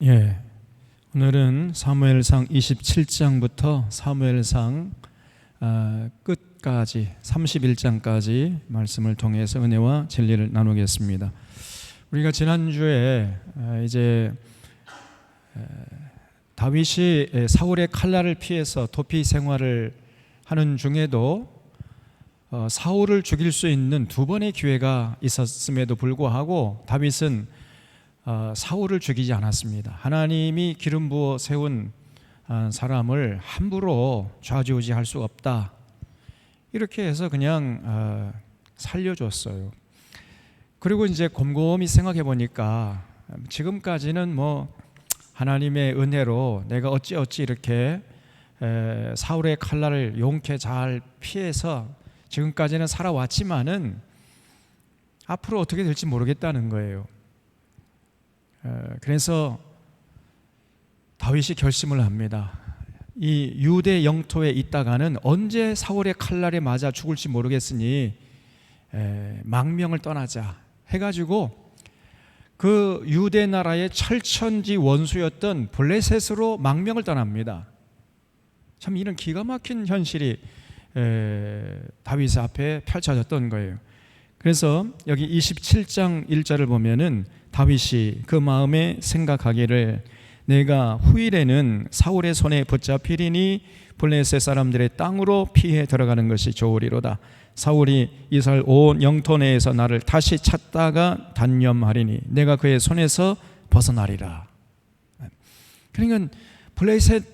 예, 오늘은 사무엘상 27장부터 사무엘상 끝까지 31장까지 말씀을 통해서 은혜와 진리를 나누겠습니다. 우리가 지난주에 이제 다윗이 사울의 칼날을 피해서 도피 생활을 하는 중에도 사울을 죽일 수 있는 두 번의 기회가 있었음에도 불구하고 다윗은 사울을 죽이지 않았습니다. 하나님이 기름 부어 세운 사람을 함부로 좌지우지할 수 없다, 이렇게 해서 그냥 살려줬어요. 그리고 이제 곰곰이 생각해 보니까 지금까지는 뭐 하나님의 은혜로 내가 어찌 이렇게 사울의 칼날을 용케 잘 피해서 지금까지는 살아왔지만은 앞으로 어떻게 될지 모르겠다는 거예요. 그래서 다윗이 결심을 합니다. 이 유대 영토에 있다가는 언제 사울의 칼날에 맞아 죽을지 모르겠으니 망명을 떠나자 해가지고 그 유대 나라의 철천지 원수였던 블레셋으로 망명을 떠납니다. 참 이런 기가 막힌 현실이 다윗 앞에 펼쳐졌던 거예요. 그래서 여기 27장 1절을 보면은 다윗이 그 마음에 생각하기를 내가 후일에는 사울의 손에 붙잡히리니 블레셋 사람들의 땅으로 피해 들어가는 것이 좋으리로다. 사울이 이스라엘 온 영토 내에서 나를 다시 찾다가 단념하리니 내가 그의 손에서 벗어나리라. 그러니까 블레셋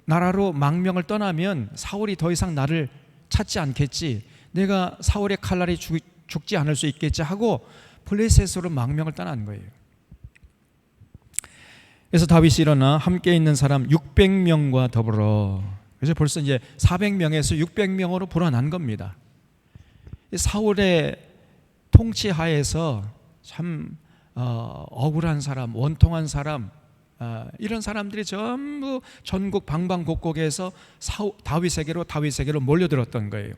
나라로 망명을 떠나면 사울이 더 이상 나를 찾지 않겠지, 내가 사울의 칼날이 죽지 않을 수 있겠지 하고 블레셋으로 망명을 떠난 거예요. 그래서 다윗이 일어나 함께 있는 사람 600명과 더불어, 그래서 벌써 이제 400명에서 600명으로 불어난 겁니다. 사울의 통치하에서 참 억울한 사람, 원통한 사람, 이런 사람들이 전부 전국 방방곡곡에서 다윗에게로 몰려들었던 거예요.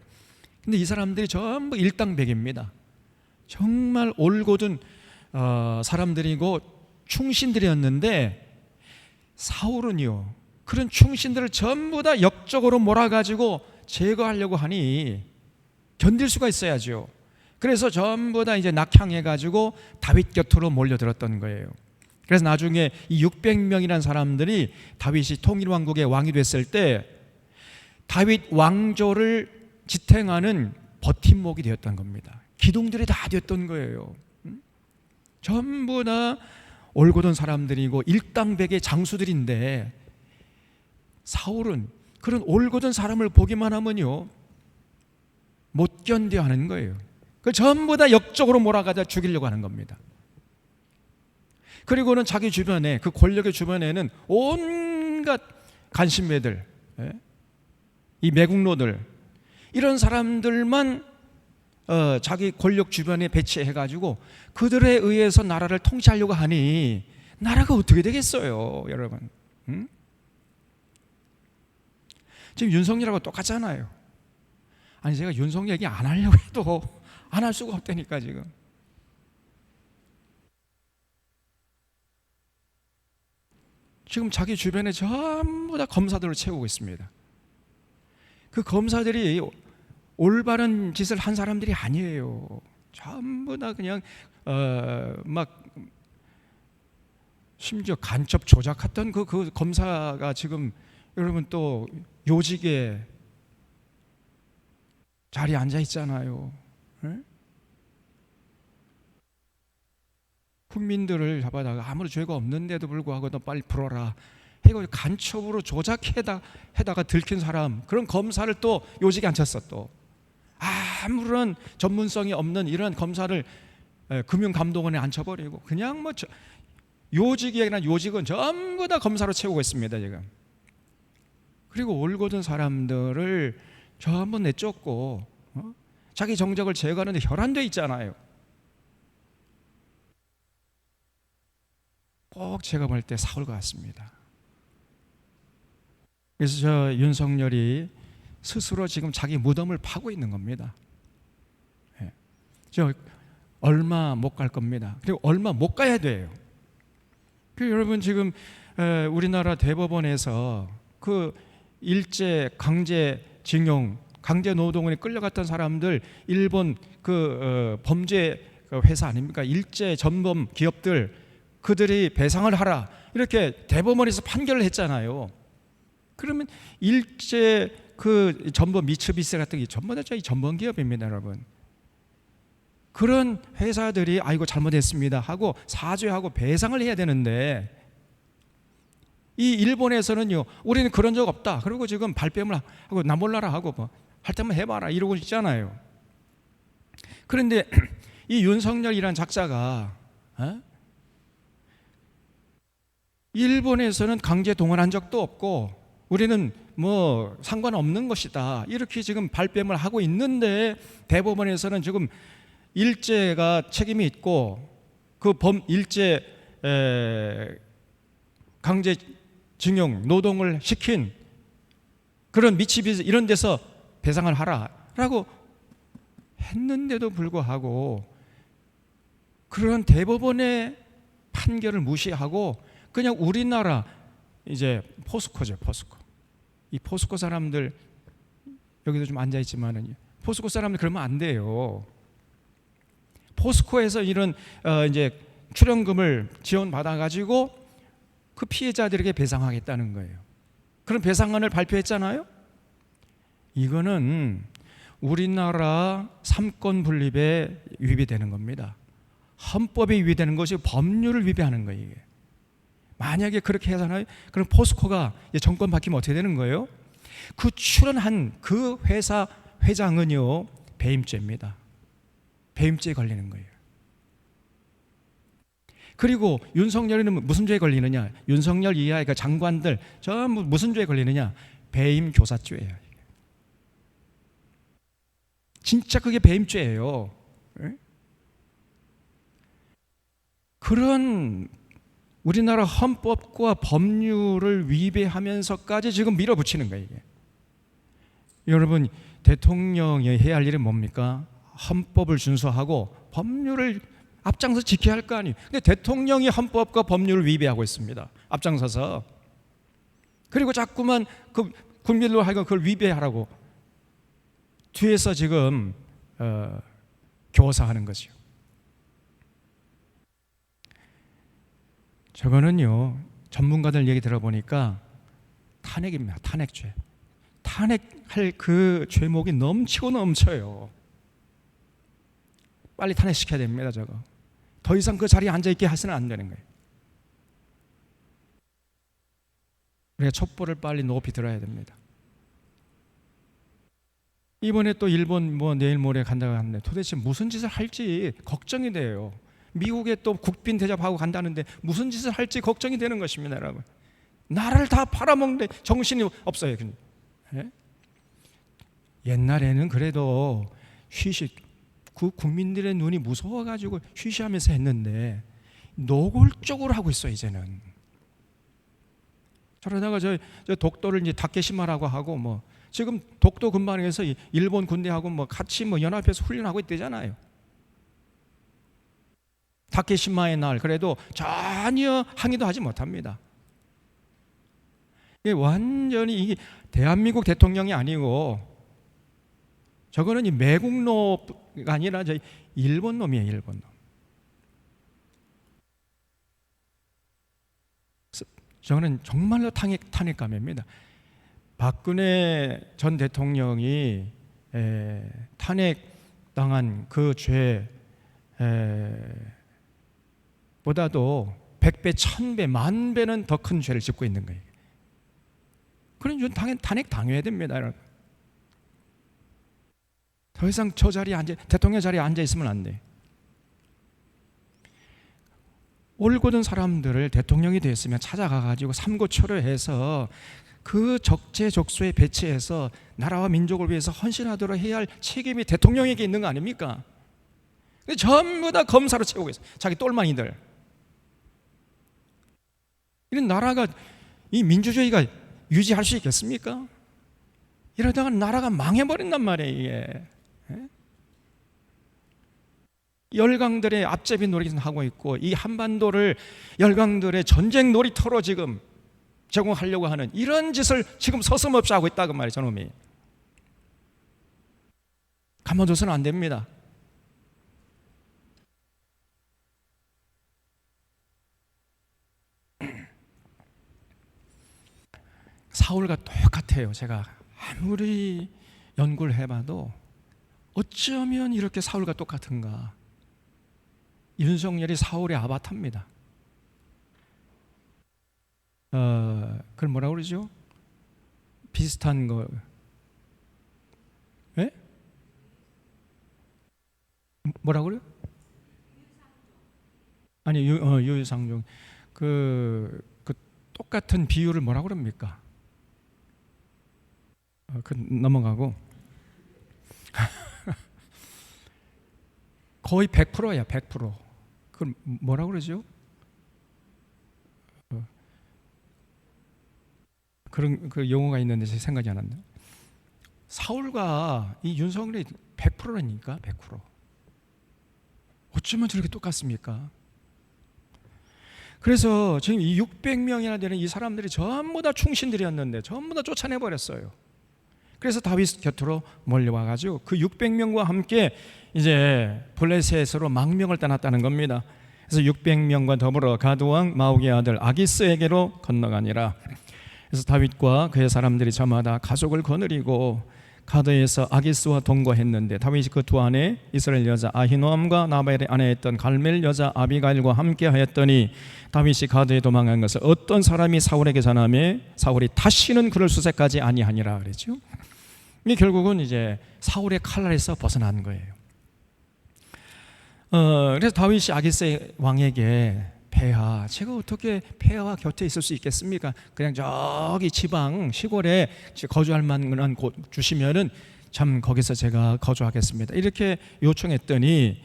근데 이 사람들이 전부 일당백입니다. 정말 올곧은 사람들이고 충신들이었는데 사울은요, 그런 충신들을 전부 다 역적으로 몰아가지고 제거하려고 하니 견딜 수가 있어야죠. 그래서 전부 다 이제 낙향해가지고 다윗 곁으로 몰려들었던 거예요. 그래서 나중에 이 600명이라는 사람들이 다윗이 통일왕국의 왕이 됐을 때 다윗 왕조를 지탱하는 버팀목이 되었던 겁니다. 기둥들이 다 되었던 거예요. 전부 다 올곧은 사람들이고 일당백의 장수들인데 사울은 그런 올곧은 사람을 보기만 하면요 못 견뎌 하는 거예요. 그 전부 다 역적으로 몰아가다 죽이려고 하는 겁니다. 그리고는 자기 주변에, 그 권력의 주변에는 온갖 간신배들, 이 매국노들, 이런 사람들만 자기 권력 주변에 배치해가지고 그들에 의해서 나라를 통치하려고 하니 나라가 어떻게 되겠어요, 여러분? 지금 윤석열하고 똑같잖아요. 아니 제가 윤석열 얘기 안 하려고 해도 안 할 수가 없다니까. 지금 자기 주변에 전부 다 검사들을 채우고 있습니다. 그 검사들이 올바른 짓을 한 사람들이 아니에요. 전부 다 그냥 막 심지어 간첩 조작했던 그 검사가 지금 여러분 또 요직에 자리에 앉아 있잖아요. 네? 국민들을 잡아다가 아무리 죄가 없는데도 불구하고 너 빨리 풀어라 해가지고 간첩으로 조작해다가 들킨 사람, 그런 검사를 또 요직에 앉혔어. 또 아무런 전문성이 없는 이런 검사를 금융감독원에 앉혀버리고 그냥 뭐 요직이나 요직은 전부 다 검사로 채우고 있습니다 지금. 그리고 올곧은 사람들을 전부 내쫓고 자기 정적을 제거하는데 혈안돼 있잖아요. 꼭 제가 볼 때 사울 같습니다. 그래서 저 윤석열이 스스로 지금 자기 무덤을 파고 있는 겁니다. 저 얼마 못 갈 겁니다. 그리고 얼마 못 가야 돼요. 여러분 지금 우리나라 대법원에서 그 일제 강제징용, 강제 노동에 끌려갔던 사람들 일본 그 범죄 회사 아닙니까? 일제 전범 기업들 그들이 배상을 하라 이렇게 대법원에서 판결을 했잖아요. 그러면 일제 그 전범 미츠비시 같은 게 전부 다 저희 전범 기업입니다, 여러분. 그런 회사들이 아이고 잘못했습니다 하고 사죄하고 배상을 해야 되는데 이 일본에서는요, 우리는 그런 적 없다. 그리고 지금 발뺌을 하고 나 몰라라 하고 뭐 할 때만 해봐라 이러고 있잖아요. 그런데 이 윤석열이라는 작자가 일본에서는 강제 동원한 적도 없고 우리는 뭐 상관없는 것이다 이렇게 지금 발뺌을 하고 있는데 대법원에서는 지금 일제가 책임이 있고 그 일제 강제징용 노동을 시킨 그런 미치비시 이런 데서 배상을 하라라고 했는데도 불구하고 그런 대법원의 판결을 무시하고 그냥 우리나라 이제 포스코죠, 포스코. 이 포스코 사람들 여기도 좀 앉아 있지만은 포스코 사람들 그러면 안 돼요. 포스코에서 이런 이제 출연금을 지원받아 가지고 그 피해자들에게 배상하겠다는 거예요. 그런 배상안을 발표했잖아요. 이거는 우리나라 삼권 분립에 위배되는 겁니다. 헌법에 위배되는 것이 법률을 위배하는 거예요. 이게. 만약에 그렇게 하잖아요. 그럼 포스코가 정권 바뀌면 어떻게 되는 거예요? 그 출연한 그 회사 회장은요 배임죄입니다. 배임죄에 걸리는 거예요. 그리고 윤석열이는 무슨 죄에 걸리느냐? 윤석열 이하의 그 장관들 전부 무슨 죄에 걸리느냐? 배임교사죄예요. 진짜 그게 배임죄예요. 그런 우리나라 헌법과 법률을 위배하면서까지 지금 밀어붙이는 거예요. 이게. 여러분 대통령이 해야 할 일은 뭡니까? 헌법을 준수하고 법률을 앞장서 지켜야 할 거 아니에요. 근데 대통령이 헌법과 법률을 위배하고 있습니다. 앞장서서. 그리고 자꾸만 그 국민으로 하여금 그걸 위배하라고 뒤에서 지금 교사하는 거죠. 저거는요 전문가들 얘기 들어보니까 탄핵입니다. 탄핵죄. 탄핵할 그 죄목이 넘치고 넘쳐요. 빨리 탄핵시켜야 됩니다. 저거 더 이상 그 자리에 앉아있게 해서는 안 되는 거예요. 우리가 촛불을 빨리 높이 들어야 됩니다. 이번에 또 일본 뭐 내일 모레 간다고 하는데 도대체 무슨 짓을 할지 걱정이 돼요. 미국에 또 국빈 대접하고 간다는데 무슨 짓을 할지 걱정이 되는 것입니다, 여러분. 나라를 다 팔아먹는데 정신이 없어요. 예? 옛날에는 그래도 그 국민들의 눈이 무서워가지고 쉬쉬하면서 했는데 노골적으로 하고 있어 이제는. 저러다가 저 독도를 이제 다케시마라고 하고 뭐 지금 독도 근방에서 일본 군대하고 뭐 같이 뭐 연합해서 훈련하고 있대잖아요. 다케시마의 날 그래도 전혀 항의도 하지 못합니다. 이게 완전히 이게 대한민국 대통령이 아니고 저거는 이 매국노가 아니라 저희 일본 놈이에요, 일본 놈. 저는 정말로 탄핵감입니다. 박근혜 전 대통령이 탄핵당한 그 죄 보다도 100배, 1000배, 10,000배는 더 큰 죄를 짓고 있는 거예요. 그러니 탄핵 당해야 됩니다, 여러분. 더 이상 저 자리에 대통령 자리에 앉아 있으면 안 돼. 올곧은 사람들을 대통령이 됐으면 찾아가 가지고 삼고초려해서 그 적재적소에 배치해서 나라와 민족을 위해서 헌신하도록 해야 할 책임이 대통령에게 있는 거 아닙니까? 근데 전부 다 검사로 채우고 있어요. 자기 똘마니들. 이런 나라가 이 민주주의가 유지할 수 있겠습니까? 이러다가 나라가 망해버린단 말이에요, 이게. 열강들의 앞제비 놀이를 하고 있고, 이 한반도를 열강들의 전쟁 놀이터로 지금 제공하려고 하는 이런 짓을 지금 서슴없이 하고 있다 그 말이에요. 저놈이. 가만둬서는 안 됩니다. 사울과 똑같아요. 제가 아무리 연구를 해봐도 어쩌면 이렇게 사울과 똑같은가. 윤석열이 사울의 아바타입니다. 그걸 뭐라고 그러죠? 비슷한 거. 예? 뭐라고 그래요? 아니, 유유상종. 그 똑같은 비유를 뭐라고 그럽니까? 넘어가고. 거의 100%야, 100%. 그걸 뭐라고 그러죠? 그런 그 용어가 있는데 제 생각이 안 나네요. 사울과 이 윤석열이 100%라니까, 100%. 어쩌면 저렇게 똑같습니까? 그래서 지금 이 600명이나 되는 이 사람들이 전부 다 충신들이었는데 전부 다 쫓아내버렸어요. 그래서 다윗 곁으로 몰려와가지고 그 600명과 함께 이제 블레셋으로 망명을 떠났다는 겁니다. 그래서 600명과 더불어 가드왕 마옥의 아들 아기스에게로 건너가니라. 그래서 다윗과 그의 사람들이 저마다 가족을 거느리고 가드에서 아기스와 동거했는데, 다윗이 그 두 아내 이스라엘 여자 아히노암과 나발의 아내였던 갈멜 여자 아비가일과 함께 하였더니, 다윗이 가드에 도망한 것을 어떤 사람이 사울에게 전하매 사울이 다시는 그를 수색하지 아니하니라 그랬죠. 이게 결국은 이제 사울의 칼날에서 벗어난 거예요. 그래서 다윗이 아기스 왕에게, 폐하, 제가 어떻게 폐하와 곁에 있을 수 있겠습니까? 그냥 저기 지방 시골에 거주할 만한 곳 주시면은 참 거기서 제가 거주하겠습니다, 이렇게 요청했더니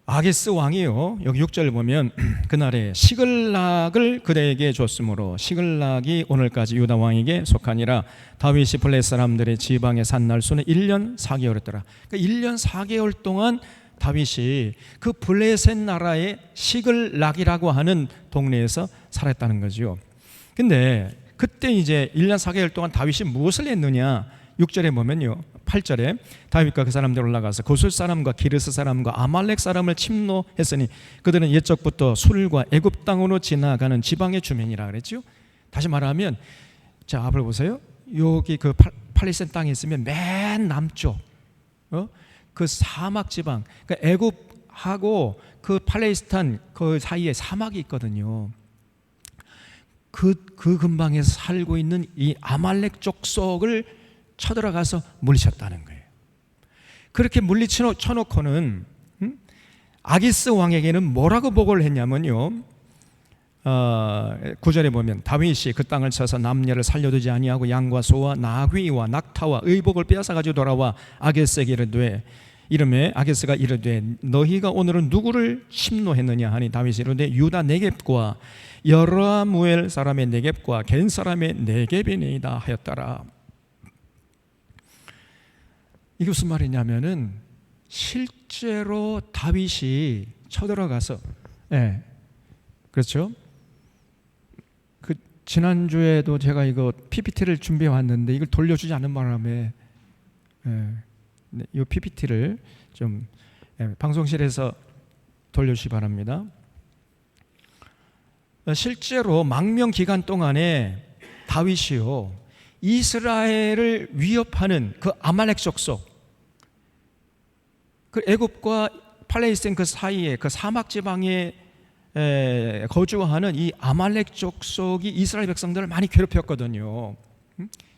아기스 왕이요, 여기 6절 보면 그날에 시글락을 그대에게 줬으므로 시글락이 오늘까지 유다 왕에게 속하니라. 다윗이 블레셋 사람들의 지방에 산 날수는 1년 4개월이었더라. 그러니까 1년 4개월 동안 다윗이 그 블레셋 나라의 시글락이라고 하는 동네에서 살았다는 거죠. 근데 그때 이제 1년 4개월 동안 다윗이 무엇을 했느냐? 6절에 보면요, 8절에 다윗과 그 사람들 올라가서 고술 사람과 기르스 사람과 아말렉 사람을 침노했으니 그들은 옛적부터 술과 애굽 땅으로 지나가는 지방의 주민이라 그랬죠. 다시 말하면, 자, 앞을 보세요. 여기 그 팔레스타인 땅에 있으면 맨 남쪽, 그 사막 지방, 그러니까 애굽하고 그 팔레스타인 그 사이에 사막이 있거든요. 그 근방에서 살고 있는 이 아말렉 족속을 쳐들어가서 물리쳤다는 거예요. 그렇게 물리쳐놓고는 아기스 왕에게는 뭐라고 보고를 했냐면요, 9절에 보면 다윗이 그 땅을 쳐서 남녀를 살려두지 아니하고 양과 소와 나귀와 낙타와 의복을 빼앗아가지고 돌아와 아기스에게 이르되 아기스가 이르되 너희가 오늘은 누구를 침노했느냐 하니 다윗이 이르되 유다 네겝과 여라무엘 사람의 네겝과 겐 사람의 네겝이니이다 하였더라. 이게 무슨 말이냐면은 실제로 다윗이 쳐들어가서, 그렇죠? 그 지난주에도 제가 이거 PPT를 준비해 왔는데 이걸 돌려주지 않은 바람에 이 PPT를 좀 방송실에서 돌려주시 바랍니다. 실제로 망명 기간 동안에 다윗이요, 이스라엘을 위협하는 그 아말렉 족속, 그 애굽과 팔레스타인 그 사이에 그 사막 지방에 거주하는 이 아말렉 족속이 이스라엘 백성들을 많이 괴롭혔거든요.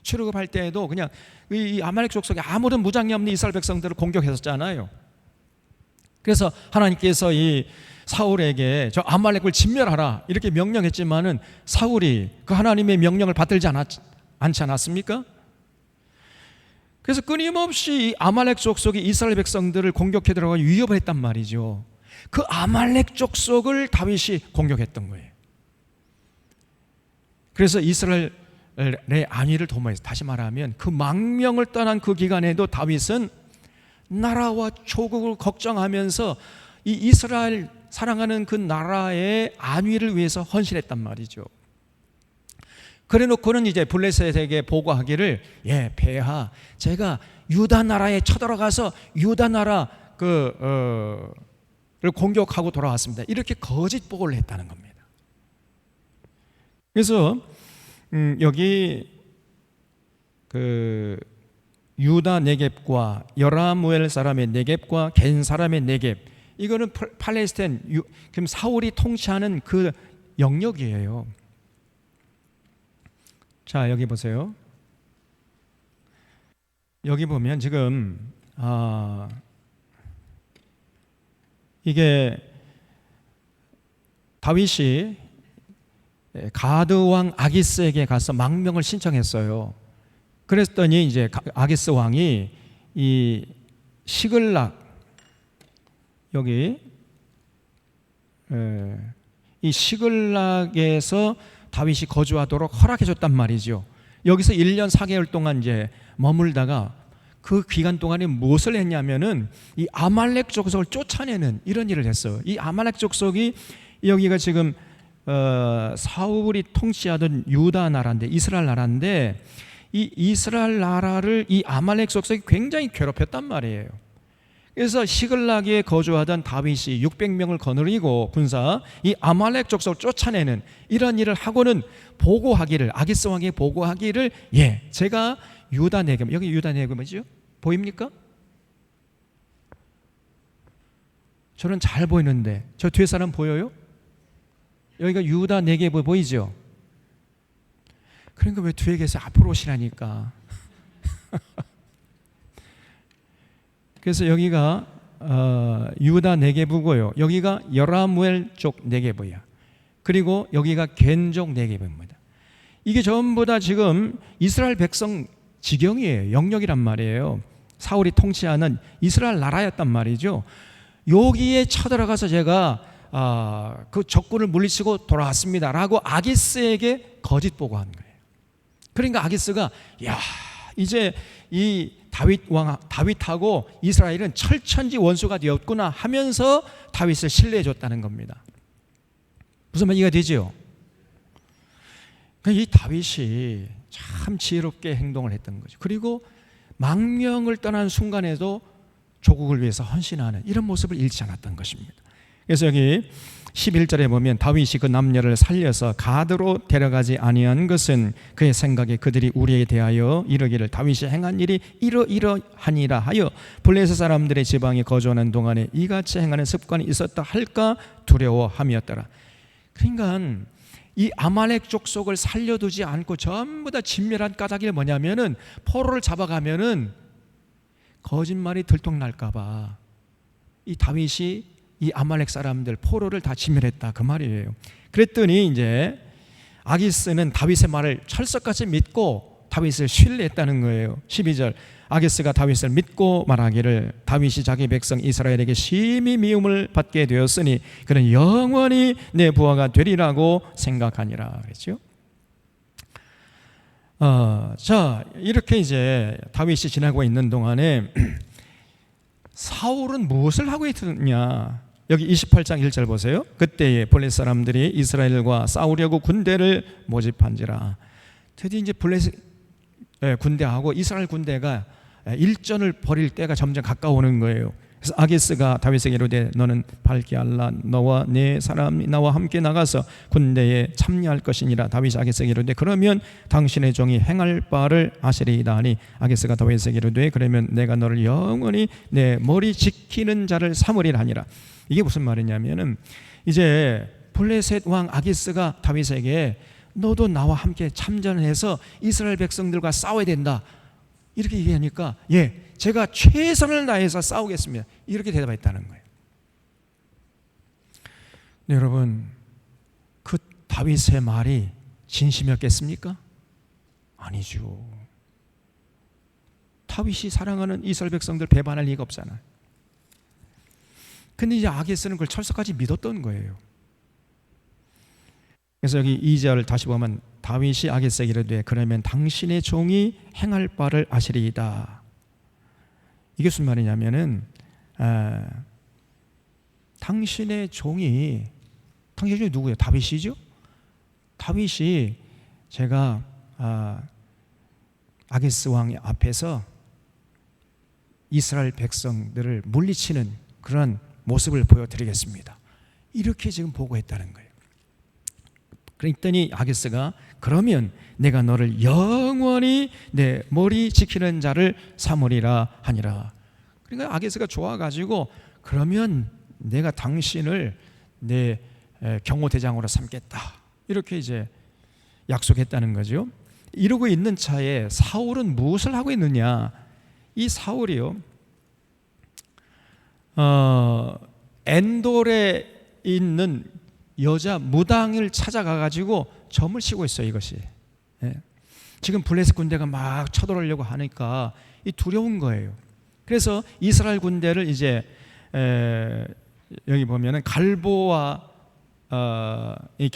출애굽할 때에도 그냥 이 아말렉 족속이 아무런 무장이 없는 이스라엘 백성들을 공격했었잖아요. 그래서 하나님께서 이 사울에게 저 아말렉을 진멸하라 이렇게 명령했지만은 사울이 그 하나님의 명령을 받들지 않지 않았습니까? 그래서 끊임없이 아말렉 족속이 이스라엘 백성들을 공격해 들어가 위협을 했단 말이죠. 그 아말렉 족속을 다윗이 공격했던 거예요. 그래서 이스라엘의 안위를 도모해서, 다시 말하면 그 망명을 떠난 그 기간에도 다윗은 나라와 조국을 걱정하면서 이 이스라엘 사랑하는 그 나라의 안위를 위해서 헌신했단 말이죠. 그래놓고는 이제 블레셋에게 보고하기를, 폐하, 제가 유다 나라에 쳐들어가서 유다 나라 를 공격하고 돌아왔습니다. 이렇게 거짓 보고를 했다는 겁니다. 그래서 여기 유다 네겝과 여라무엘 사람의 네겝과 겐 사람의 네겝, 이거는 팔레스타인, 그럼 사울이 통치하는 그 영역이에요. 자, 여기 보세요. 여기 보면 지금 이게 다윗이 가드 왕 아기스에게 가서 망명을 신청했어요. 그랬더니 이제 아기스 왕이 이 시글락, 여기 이 시글락에서 다윗이 거주하도록 허락해 줬단 말이죠. 여기서 1년 4개월 동안 이제 머물다가 그 기간 동안에 무엇을 했냐면은 이 아말렉 족속을 쫓아내는 이런 일을 했어요. 이 아말렉 족속이 여기가 지금 사울이 통치하던 유다 나라인데, 이스라엘 나라인데, 이 이스라엘 나라를 이 아말렉 족속이 굉장히 괴롭혔단 말이에요. 그래서 시글락에 거주하던 다윗이 600명을 거느리고 군사 이 아말렉 족속을 쫓아내는 이런 일을 하고는 보고하기를, 아기스 왕에게 보고하기를, 제가 유다 네겝, 여기 유다 네겝 뭐죠? 보입니까? 저는 잘 보이는데 저 뒤에 사람 보여요? 여기가 유다 네겝 보이죠? 그러니까 왜 뒤에 계세요? 앞으로 오시라니까. 그래서 여기가 유다 네겝이고요. 여기가 여라무엘 쪽 네겝이야. 그리고 여기가 겐족 네겝입니다. 이게 전부 다 지금 이스라엘 백성 지경이에요. 영역이란 말이에요. 사울이 통치하는 이스라엘 나라였단 말이죠. 여기에 쳐들어가서 제가 그 적군을 물리치고 돌아왔습니다 라고 아기스에게 거짓 보고한 거예요. 그러니까 아기스가, 이제 이 다윗하고 이스라엘은 철천지 원수가 되었구나 하면서 다윗을 신뢰해 줬다는 겁니다. 무슨 말 이해가 되죠? 이 다윗이 참 지혜롭게 행동을 했던 거죠. 그리고 망명을 떠난 순간에도 조국을 위해서 헌신하는 이런 모습을 잃지 않았던 것입니다. 그래서 여기 11절에 보면 다윗이 그 남녀를 살려서 가드로 데려가지 아니한 것은 그의 생각에 그들이 우리에 대하여 이르기를 다윗이 행한 일이 이러하니라 하여 블레셋 사람들의 지방에 거주하는 동안에 이같이 행하는 습관이 있었다 할까 두려워함이었더라. 그러니까 이 아말렉 족속을 살려두지 않고 전부 다 진멸한 까닭이 뭐냐면은 포로를 잡아가면은 거짓말이 들통날까 봐 이 다윗이 이 아말렉 사람들 포로를 다 진멸했다 그 말이에요. 그랬더니 이제 아기스는 다윗의 말을 철석같이 믿고 다윗을 신뢰했다는 거예요. 12절 아기스가 다윗을 믿고 말하기를 다윗이 자기 백성 이스라엘에게 심히 미움을 받게 되었으니 그는 영원히 내 부하가 되리라고 생각하니라 그랬죠. 자, 이렇게 이제 다윗이 지나고 있는 동안에 사울은 무엇을 하고 있느냐? 여기 28장 1절 보세요. 그때에 블레셋 사람들이 이스라엘과 싸우려고 군대를 모집한지라. 드디어 이제 블레셋 군대하고 이스라엘 군대가 일전을 벌일 때가 점점 가까워오는 거예요. 그래서 아기스가 다윗에게 이르되 너는 밝게 알라 너와 네 사람이 나와 함께 나가서 군대에 참여할 것이니라. 다윗이 아기스에게 이르되 그러면 당신의 종이 행할 바를 아시리이다 하니 아기스가 다윗에게 이르되 그러면 내가 너를 영원히 내 머리 지키는 자를 삼으리라 하니라. 이게 무슨 말이냐면은 이제 블레셋 왕 아기스가 다윗에게 너도 나와 함께 참전해서 이스라엘 백성들과 싸워야 된다 이렇게 얘기하니까 제가 최선을 다해서 싸우겠습니다 이렇게 대답했다는 거예요. 네, 여러분 그 다윗의 말이 진심이었겠습니까? 아니죠. 다윗이 사랑하는 이스라엘 백성들 배반할 리가 없잖아요. 근데 이제 아기스는 그걸 철석까지 믿었던 거예요. 그래서 여기 2절 다시 보면 다윗이 아기스에게 이르되 그러면 당신의 종이 행할 바를 아시리이다. 이게 무슨 말이냐면은 당신의 종이 누구예요? 다윗이죠? 다윗이 제가 아게스 왕 앞에서 이스라엘 백성들을 물리치는 그런 모습을 보여드리겠습니다. 이렇게 지금 보고했다는 거예요. 그랬더니 아게스가 그러면 내가 너를 영원히 내 머리 지키는 자를 삼으리라 하니라. 그러니까 아게스가 좋아가지고 그러면 내가 당신을 내 경호대장으로 삼겠다. 이렇게 이제 약속했다는 거죠. 이러고 있는 차에 사울은 무엇을 하고 있느냐? 이 사울이요, 엔돌에 있는 여자 무당을 찾아가 가지고 점을 치고 있어요. 이것이 지금 블레셋 군대가 막 쳐들어오려고 하니까 이 두려운 거예요. 그래서 이스라엘 군대를 이제 여기 보면은 이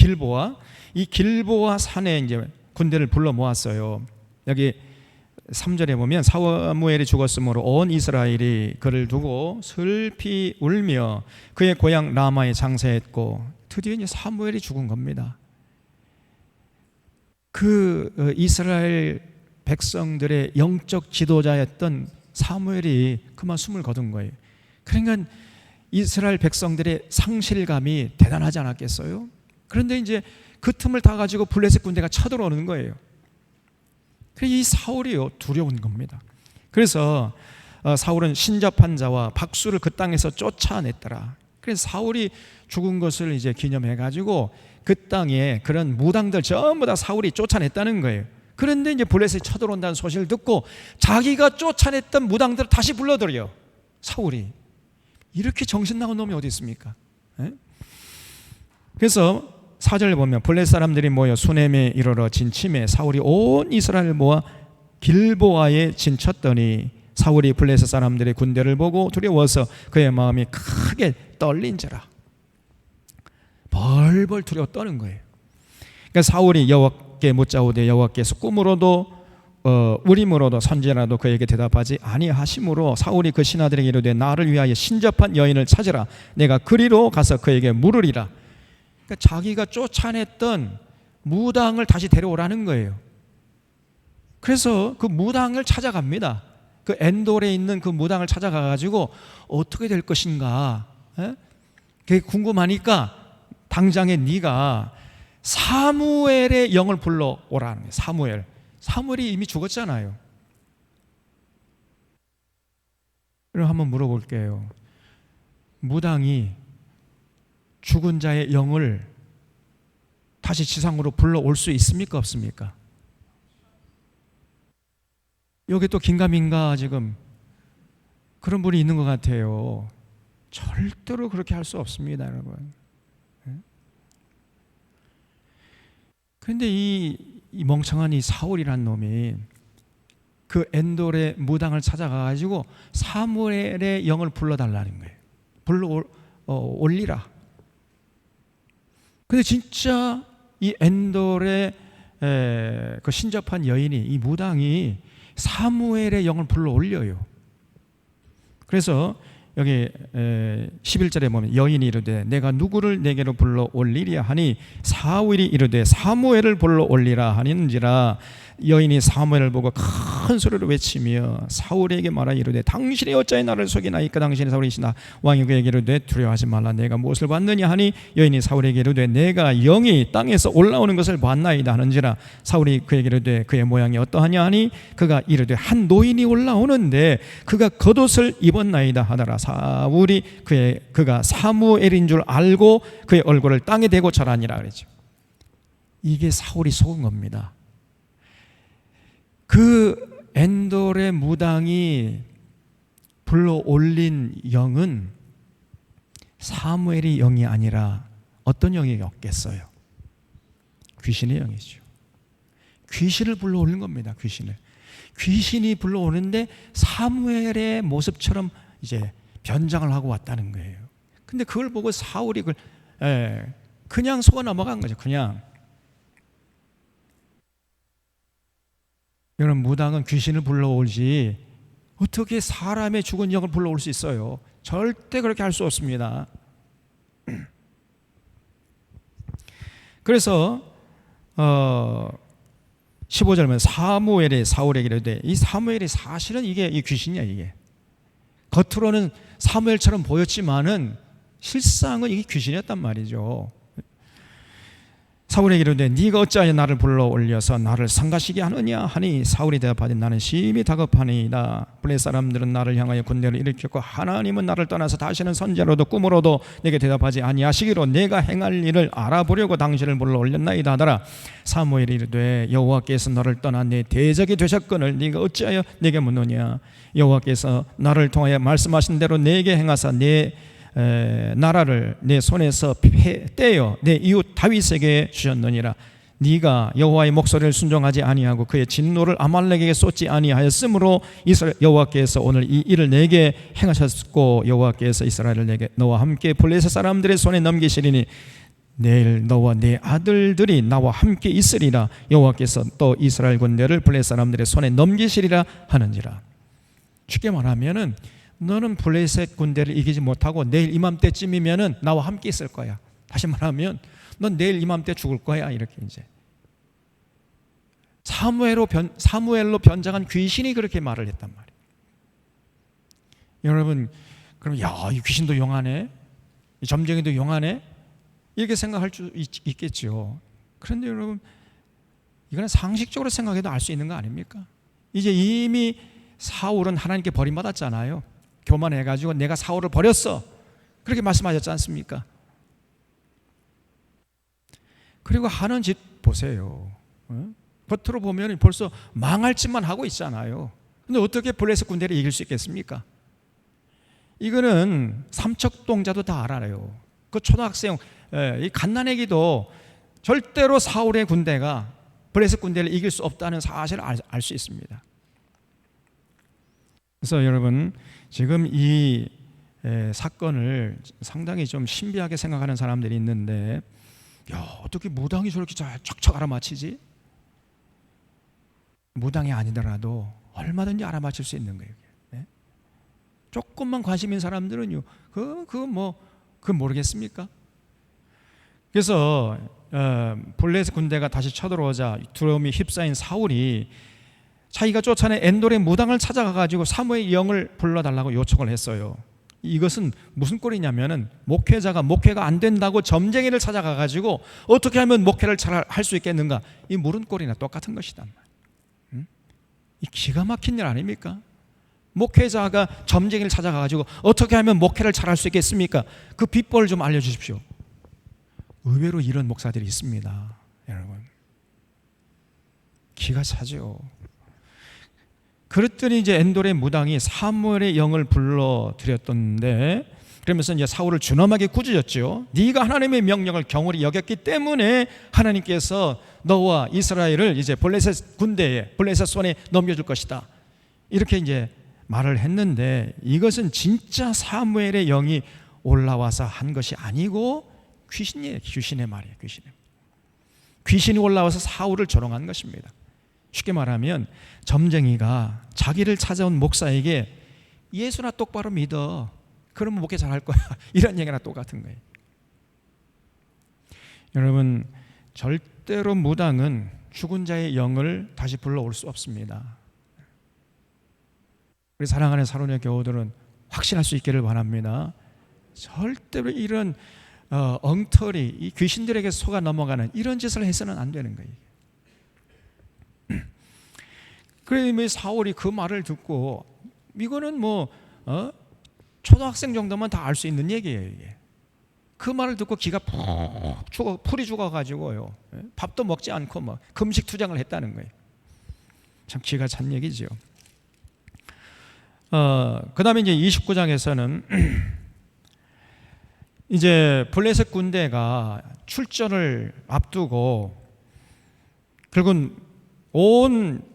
길보아 산에 이제 군대를 불러 모았어요. 여기 3절에 보면 사무엘이 죽었으므로 온 이스라엘이 그를 두고 슬피 울며 그의 고향 라마에 장사했고, 드디어 이제 사무엘이 죽은 겁니다. 그 이스라엘 백성들의 영적 지도자였던 사무엘이 그만 숨을 거둔 거예요. 그러니까 이스라엘 백성들의 상실감이 대단하지 않았겠어요? 그런데 이제 그 틈을 타 가지고 블레셋 군대가 쳐들어오는 거예요. 그래서 이 사울이요, 두려운 겁니다. 그래서 사울은 신접한 자와 박수를 그 땅에서 쫓아냈더라. 그래서 사울이 죽은 것을 이제 기념해 가지고 그 땅에 그런 무당들 전부 다 사울이 쫓아냈다는 거예요. 그런데 이제 블레셋이 쳐들어온다는 소식을 듣고 자기가 쫓아냈던 무당들을 다시 불러들여요. 사울이. 이렇게 정신 나간 놈이 어디 있습니까? 그래서 4절에 보면 블레셋 사람들이 모여 수넴에 이르러 진침해 사울이 온 이스라엘을 모아 길보아에 진쳤더니 사울이 블레셋 사람들의 군대를 보고 두려워서 그의 마음이 크게 떨린지라. 벌벌 두려워 떠는 거예요. 그러니까 사울이 여호와께 묻자오되 여호와께서 꿈으로도 우림으로도 선지라도 그에게 대답하지 아니하심으로 사울이 그 신하들에게 이르되 나를 위하여 신접한 여인을 찾으라. 내가 그리로 가서 그에게 물으리라. 그러니까 자기가 쫓아냈던 무당을 다시 데려오라는 거예요. 그래서 그 무당을 찾아갑니다. 그 엔돌에 있는 그 무당을 찾아가 가지고 어떻게 될 것인가, 그게 궁금하니까 당장에 네가 사무엘의 영을 불러오라는 거예요. 사무엘이 이미 죽었잖아요. 그럼 한번 물어볼게요. 무당이 죽은 자의 영을 다시 지상으로 불러올 수 있습니까? 없습니까? 여기 또 긴가민가 지금 그런 분이 있는 것 같아요. 절대로 그렇게 할 수 없습니다, 여러분. 그런데 이 멍청한 이 사울이란 놈이 그 엔돌의 무당을 찾아가가지고 사무엘의 영을 불러달라는 거예요. 올리라. 근데 진짜 이 엔돌의 그 신접한 여인이, 이 무당이 사무엘의 영을 불러 올려요. 그래서 여기 11절에 보면 여인이 이르되 내가 누구를 내게로 불러 올리랴 하니 사울이 이르되 사무엘을 불러 올리라 하는지라. 여인이 사무엘을 보고 큰 소리로 외치며 사울에게 말하 이르되 당신이 어찌하여 나를 속이나이까. 당신이 사울이시나. 왕이 그에게 이르되 두려워하지 말라. 내가 무엇을 봤느냐 하니 여인이 사울에게 이르되 내가 영이 땅에서 올라오는 것을 봤나이다 하는지라. 사울이 그에게 이르되 그의 모양이 어떠하냐 하니 그가 이르되 한 노인이 올라오는데 그가 겉옷을 입었나이다 하더라. 사울이 그가 사무엘인 줄 알고 그의 얼굴을 땅에 대고 절하니라 그러죠. 이게 사울이 속은 겁니다. 그 엔돌의 무당이 불러 올린 영은 사무엘의 영이 아니라 어떤 영이 없겠어요? 귀신의 영이죠. 귀신을 불러 올린 겁니다. 귀신이 불러 오는데 사무엘의 모습처럼 이제 변장을 하고 왔다는 거예요. 근데 그걸 보고 사울이 그냥 속아 넘어간 거죠. 그냥. 여러분, 무당은 귀신을 불러오지 어떻게 사람의 죽은 영을 불러올 수 있어요? 절대 그렇게 할 수 없습니다. 그래서 15절 보면 사무엘이 사울에게 이르되, 이 사무엘이 사실은 이게 이 귀신이야. 이게 겉으로는 사무엘처럼 보였지만은 실상은 이게 귀신이었단 말이죠. 사울에게 이르되 네가 어찌하여 나를 불러 올려서 나를 상가시게 하느냐 하니, 사울이 대답하되 나는 심히 다급하니이다. 블레셋 사람들은 나를 향하여 군대를 일으켰고 하나님은 나를 떠나서 다시는 선지자로도 꿈으로도 내게 대답하지 아니하시기로 내가 행할 일을 알아보려고 당신을 불러 올렸나이다 하더라. 사무엘이 이르되 여호와께서 너를 떠나 내 대적이 되셨거늘 네가 어찌하여 내게 묻느냐. 여호와께서 나를 통하여 말씀하신 대로 내게 행하사 내 나라를 내 손에서 떼어 내 이웃 다윗에게 주셨느니라. 네가 여호와의 목소리를 순종하지 아니하고 그의 진노를 아말렉에게 쏟지 아니하였으므로 이스라엘 여호와께서 오늘 이 일을 내게 행하셨고 여호와께서 이스라엘을 내게 너와 함께 블레셋 사람들의 손에 넘기시리니 내일 너와 네 아들들이 나와 함께 있으리라. 여호와께서 또 이스라엘 군대를 블레셋 사람들의 손에 넘기시리라 하는지라. 쉽게 말하면은 너는 블레셋 군대를 이기지 못하고 내일 이맘때쯤이면은 나와 함께 있을 거야. 다시 말하면 넌 내일 이맘때 죽을 거야. 이렇게 이제 사무엘로 변장한 귀신이 그렇게 말을 했단 말이에요. 여러분, 그럼 이 귀신도 용하네, 이 점쟁이도 용하네, 이렇게 생각할 수 있겠죠. 그런데 여러분, 이거는 상식적으로 생각해도 알 수 있는 거 아닙니까? 이제 이미 사울은 하나님께 버림받았잖아요. 교만해가지고 내가 사울을 버렸어, 그렇게 말씀하셨지 않습니까? 그리고 하는 짓 보세요. 겉으로 보면 벌써 망할 짓만 하고 있잖아요. 근데 어떻게 블레셋 군대를 이길 수 있겠습니까? 이거는 삼척동자도 다 알아요. 그 초등학생, 이 갓난애기도 절대로 사울의 군대가 블레셋 군대를 이길 수 없다는 사실을 알 수 있습니다. 그래서 여러분, 지금 이 사건을 상당히 좀 신비하게 생각하는 사람들이 있는데, 어떻게 무당이 저렇게 척척 알아맞히지? 무당이 아니더라도 얼마든지 알아맞힐 수 있는 거예요. 네? 조금만 관심 있는 사람들은요, 그거 모르겠습니까? 그래서 블레셋 군대가 다시 쳐들어오자 두려움이 휩싸인 사울이 자기가 쫓아낸 엔돌의 무당을 찾아가가지고 사무엘 영을 불러달라고 요청을 했어요. 이것은 무슨 꼴이냐면은 목회가 안 된다고 점쟁이를 찾아가가지고 어떻게 하면 목회를 잘 할 수 있겠는가, 이 물은 꼴이나 똑같은 것이다. 이 기가 막힌 일 아닙니까? 목회자가 점쟁이를 찾아가가지고 어떻게 하면 목회를 잘 할 수 있겠습니까? 그 비법을 좀 알려주십시오. 의외로 이런 목사들이 있습니다. 여러분, 기가 차죠. 그랬더니 이제 엔돌의 무당이 사무엘의 영을 불러드렸던데, 그러면서 이제 사울을 준엄하게 꾸짖었죠. 네가 하나님의 명령을 경홀히 여겼기 때문에 하나님께서 너와 이스라엘을 이제 블레셋 군대에, 블레셋 손에 넘겨줄 것이다, 이렇게 이제 말을 했는데, 이것은 진짜 사무엘의 영이 올라와서 한 것이 아니고 귀신이에요. 귀신의 말이에요. 귀신이 올라와서 사울을 조롱한 것입니다. 쉽게 말하면 점쟁이가 자기를 찾아온 목사에게 예수나 똑바로 믿어, 그러면 목회 잘할 거야, 이런 얘기나 똑같은 거예요. 여러분, 절대로 무당은 죽은 자의 영을 다시 불러올 수 없습니다. 우리 사랑하는 사로녀 교우들은 확신할 수 있기를 바랍니다. 절대로 이런 엉터리, 이 귀신들에게 속아 넘어가는 이런 짓을 해서는 안 되는 거예요. 그러면 사울이 그 말을 듣고, 이거는 초등학생 정도만 다 알 수 있는 얘기예요. 이게. 그 말을 듣고 기가 풀이 죽어가지고요, 밥도 먹지 않고 금식 투정을 했다는 거예요. 참 기가 찬 얘기죠. 그 다음에 이제 29장에서는 이제 블레셋 군대가 출전을 앞두고 결국은 온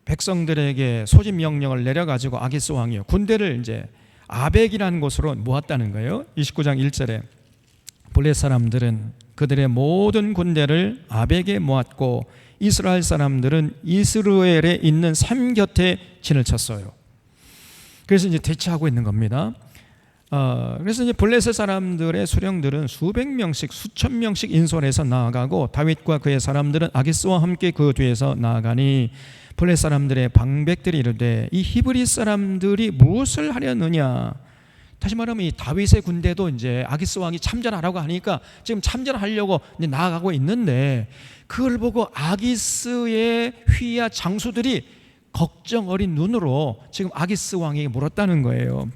백성들에게 소집 명령을 내려가지고 아기스 왕이요, 군대를 이제 아벡이라는 곳으로 모았다는 거예요. 29장 1절에 블레셋 사람들은 그들의 모든 군대를 아벡에 모았고 이스라엘 사람들은 이스라엘에 있는 샘 곁에 진을 쳤어요. 그래서 이제 대치하고 있는 겁니다. 그래서 이제 블레셋 사람들의 수령들은 수백 명씩 수천 명씩 인솔해서 나아가고 다윗과 그의 사람들은 아기스와 함께 그 뒤에서 나아가니 블레셋 사람들의 방백들이 이르되 이 히브리 사람들이 무엇을 하려느냐. 다시 말하면 이 다윗의 군대도 이제 아기스 왕이 참전하라고 하니까 지금 참전하려고 이제 나아가고 있는데 그걸 보고 아기스의 휘하 장수들이 걱정 어린 눈으로 지금 아기스 왕에게 물었다는 거예요.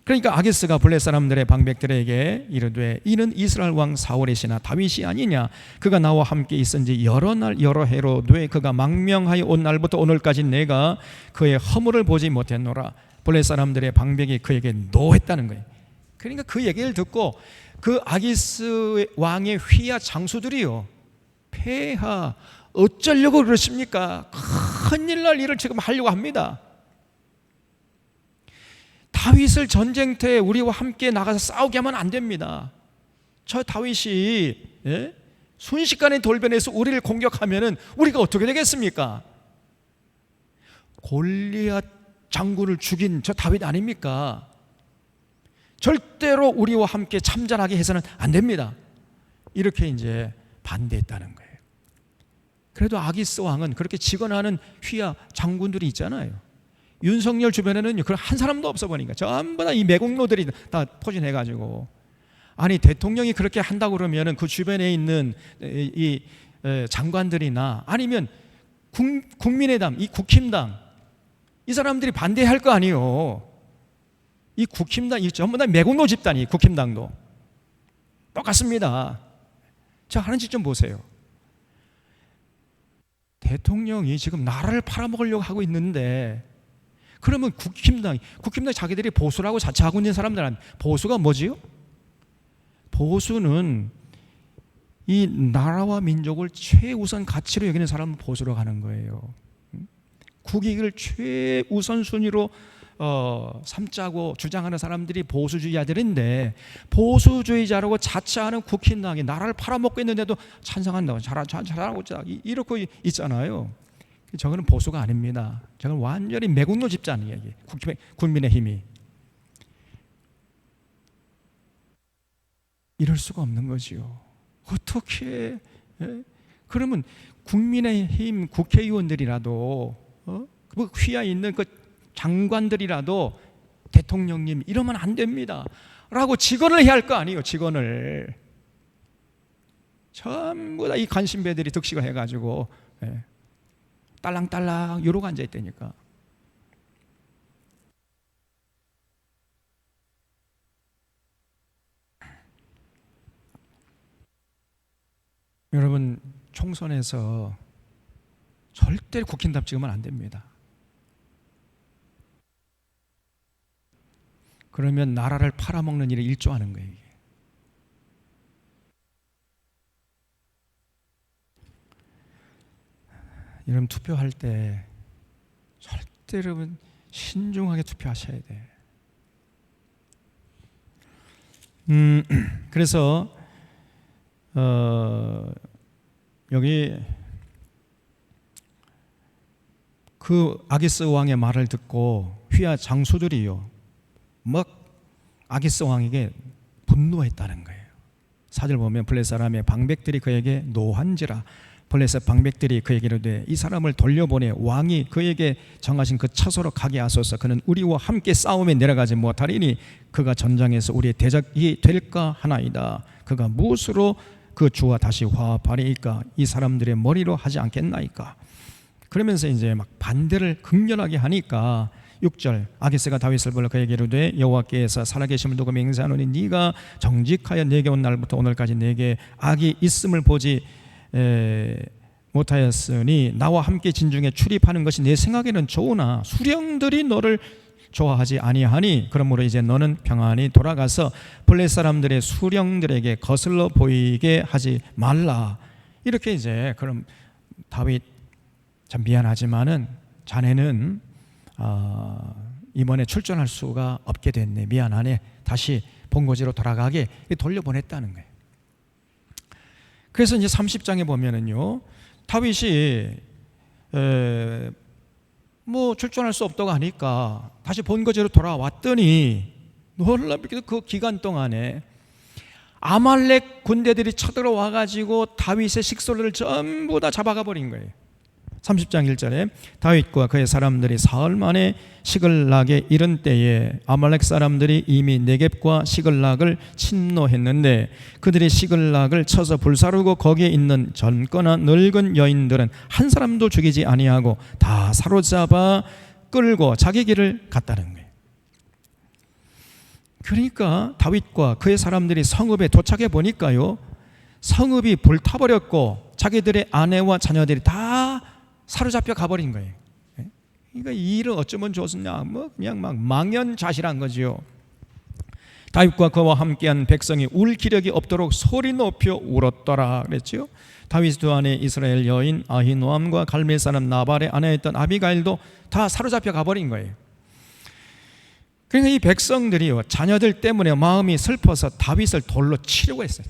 그러니까 아기스가 블레셋 사람들의 방백들에게 이르되 이는 이스라엘 왕 사울의 신하 다윗이 아니냐. 그가 나와 함께 있은지 여러 날 여러 해로 돼 그가 망명하여 온 날부터 오늘까지 내가 그의 허물을 보지 못했노라. 블레셋 사람들의 방백이 그에게 노했다는 거예요. 그러니까 그 얘기를 듣고 그 아기스 왕의 휘하 장수들이요, 폐하 어쩌려고 그러십니까? 큰일 날 일을 지금 하려고 합니다. 다윗을 전쟁터에 우리와 함께 나가서 싸우게 하면 안 됩니다. 저 다윗이 순식간에 돌변해서 우리를 공격하면 우리가 어떻게 되겠습니까? 골리앗 장군을 죽인 저 다윗 아닙니까? 절대로 우리와 함께 참전하게 해서는 안 됩니다. 이렇게 이제 반대했다는 거예요. 그래도 아기스 왕은 그렇게 직언하는 휘하 장군들이 있잖아요. 윤석열 주변에는 그런 한 사람도 없어 보니까 전부 다 이 매국노들이 다 포진해가지고, 아니 대통령이 그렇게 한다고 그러면은 그 주변에 있는 이 장관들이나 아니면 국민의당, 이 국힘당, 이 사람들이 반대할 거 아니에요. 이 국힘당, 이 전부 다 매국노 집단이, 국힘당도 똑같습니다. 자, 하는 짓 좀 보세요. 대통령이 지금 나라를 팔아먹으려고 하고 있는데, 그러면 국힘당 자기들이 보수라고 자처하고 있는 사람들은, 보수가 뭐지요? 보수는 이 나라와 민족을 최우선 가치로 여기는 사람은 보수로 가는 거예요. 국익을 최우선순위로 삼자고 주장하는 사람들이 보수주의자들인데, 보수주의자라고 자처하는 국힘당이 나라를 팔아먹고 있는데도 찬성한다고, 잘하고 있다, 이렇게 있잖아요. 저거는 보수가 아닙니다. 저건 완전히 매국노 집단이에요. 국민의힘이. 이럴 수가 없는 거지요. 어떻게? 그러면 국민의힘 국회의원들이라도, 그 휘하에 있는 그 장관들이라도 대통령님 이러면 안 됩니다 라고 직언을 해야 할 거 아니에요. 직언을. 전부 다 이 간신배들이 득식을 해가지고 딸랑딸랑 이러고 앉아있다니까. 여러분, 총선에서 절대 국힘당 찍으면 안 됩니다. 그러면 나라를 팔아먹는 일에 일조하는 거예요. 이게. 여러분, 투표할 때 절대 여러분 신중하게 투표하셔야 돼. 그래서 여기 그 아기스 왕의 말을 듣고 휘하 장수들이요, 막 아기스 왕에게 분노했다는 거예요. 4절 보면 블레셋 사람의 방백들이 그에게 노한지라. 블레셋 방백들이 그에게 이르되 이 사람을 돌려보내 왕이 그에게 정하신 그 처소로 가게 하소서. 그는 우리와 함께 싸움에 내려가지 못하리니 그가 전장에서 우리의 대적이 될까 하나이다. 그가 무엇으로 그 주와 다시 화합하리이까? 이 사람들의 머리로 하지 않겠나이까? 그러면서 이제 막 반대를 극렬하게 하니까 6절 아기스가 다윗을 불러 그에게 이르되 여호와께서 살아계심을 두고 맹세하노니 네가 정직하여 내게 온 날부터 오늘까지 내게 악이 있음을 보지 못하였으니 나와 함께 진중에 출입하는 것이 내 생각에는 좋으나 수령들이 너를 좋아하지 아니하니 그러므로 이제 너는 평안히 돌아가서 블레셋 사람들의 수령들에게 거슬러 보이게 하지 말라. 이렇게 이제 그럼 다윗 참 미안하지만은 자네는 이번에 출전할 수가 없게 됐네, 미안하네, 다시 본거지로 돌아가게 돌려보냈다는 거예요. 그래서 이제 30장에 보면은요, 다윗이 뭐 출전할 수 없다고 하니까 다시 본거지로 돌아왔더니 놀랍게도 그 기간 동안에 아말렉 군대들이 쳐들어와 가지고 다윗의 식솔들을 전부 다 잡아가 버린 거예요. 30장 1절에 다윗과 그의 사람들이 사흘 만에 시글락에 이른 때에 아말렉 사람들이 이미 네겝과 시글락을 침노했는데 그들이 시글락을 쳐서 불사르고 거기에 있는 젊거나 늙은 여인들은 한 사람도 죽이지 아니하고 다 사로잡아 끌고 자기 길을 갔다는 거예요. 그러니까 다윗과 그의 사람들이 성읍에 도착해 보니까요, 성읍이 불타버렸고 자기들의 아내와 자녀들이 다 사로잡혀 가버린 거예요. 그러니까 이 일은 어쩌면 좋았냐, 뭐 그냥 막 망연자실한 거지요. 다윗과 그와 함께한 백성이 울 기력이 없도록 소리 높여 울었더라 그랬지요. 다윗 두 아내 이스라엘 여인 아히노암과 갈멜 사람 나발의 아내였던 아비가일도 다 사로잡혀 가버린 거예요. 그러니까 이 백성들이요, 자녀들 때문에 마음이 슬퍼서 다윗을 돌로 치려고 했어요.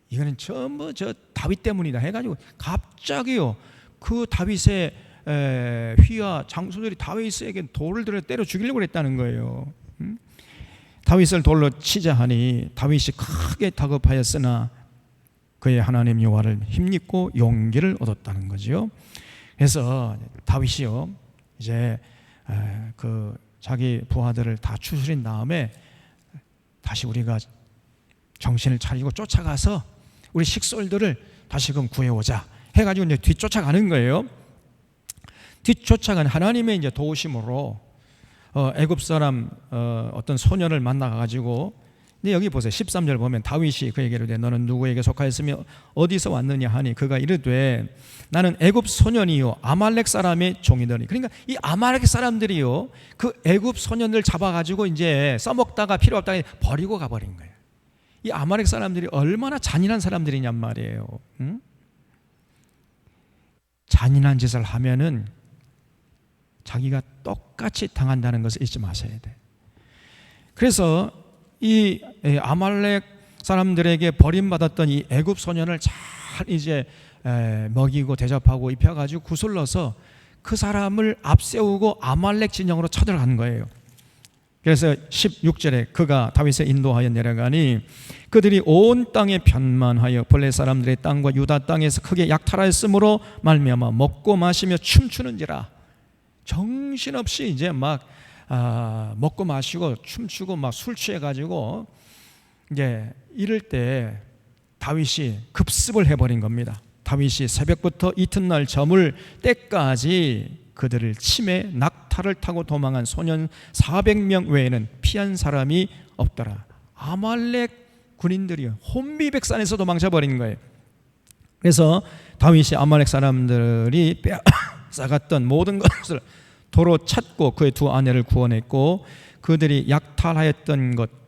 이거는 전부 저 다윗 때문이다 해가지고 갑자기요, 그 다윗의 휘하 장수들이 다윗에게 돌을 들여 때려 죽이려고 했다는 거예요. 다윗을 돌로 치자 하니 다윗이 크게 다급하였으나 그의 하나님 여호와를 힘입고 용기를 얻었다는 거죠. 그래서 다윗이요, 이제 그 자기 부하들을 다 추스린 다음에 다시 우리가 정신을 차리고 쫓아가서 우리 식솔들을 다시금 구해오자 해가지고 이제 뒤쫓아가는 거예요. 뒤쫓아간 하나님의 이제 도우심으로 애굽 사람 어떤 소년을 만나가지고, 근데 여기 보세요. 13절 보면 다윗이 그에게 이르되 너는 누구에게 속하였으며 어디서 왔느냐 하니 그가 이르되 나는 애굽 소년이요 아말렉 사람의 종이더니. 그러니까 이 아말렉 사람들이요, 그 애굽 소년을 잡아가지고 이제 써먹다가 필요 없다가 버리고 가버린 거예요. 이 아말렉 사람들이 얼마나 잔인한 사람들이냔 말이에요. 응? 잔인한 짓을 하면은 자기가 똑같이 당한다는 것을 잊지 마셔야 돼. 그래서 이 아말렉 사람들에게 버림받았던 이 애굽 소년을 잘 이제 먹이고 대접하고 입혀가지고 구슬러서 그 사람을 앞세우고 아말렉 진영으로 쳐들어간 거예요. 그래서 16절에 그가 다윗을 인도하여 내려가니 그들이 온 땅에 편만하여 블레 사람들의 땅과 유다 땅에서 크게 약탈하였으므로 말미암아 먹고 마시며 춤추는지라. 정신없이 이제 막 먹고 마시고 춤추고 막 술 취해가지고 이제 이럴 때 다윗이 급습을 해버린 겁니다. 다윗이 새벽부터 이튿날 저물 때까지 그들을 침해 낙타를 타고 도망한 소년 400명 외에는 피한 사람이 없더라. 아말렉 군인들이 혼비백산에서 도망쳐버린 거예요. 그래서 다윗이 아말렉 사람들이 빼앗아갔던 모든 것을 도로 찾고 그의 두 아내를 구원했고 그들이 약탈하였던 것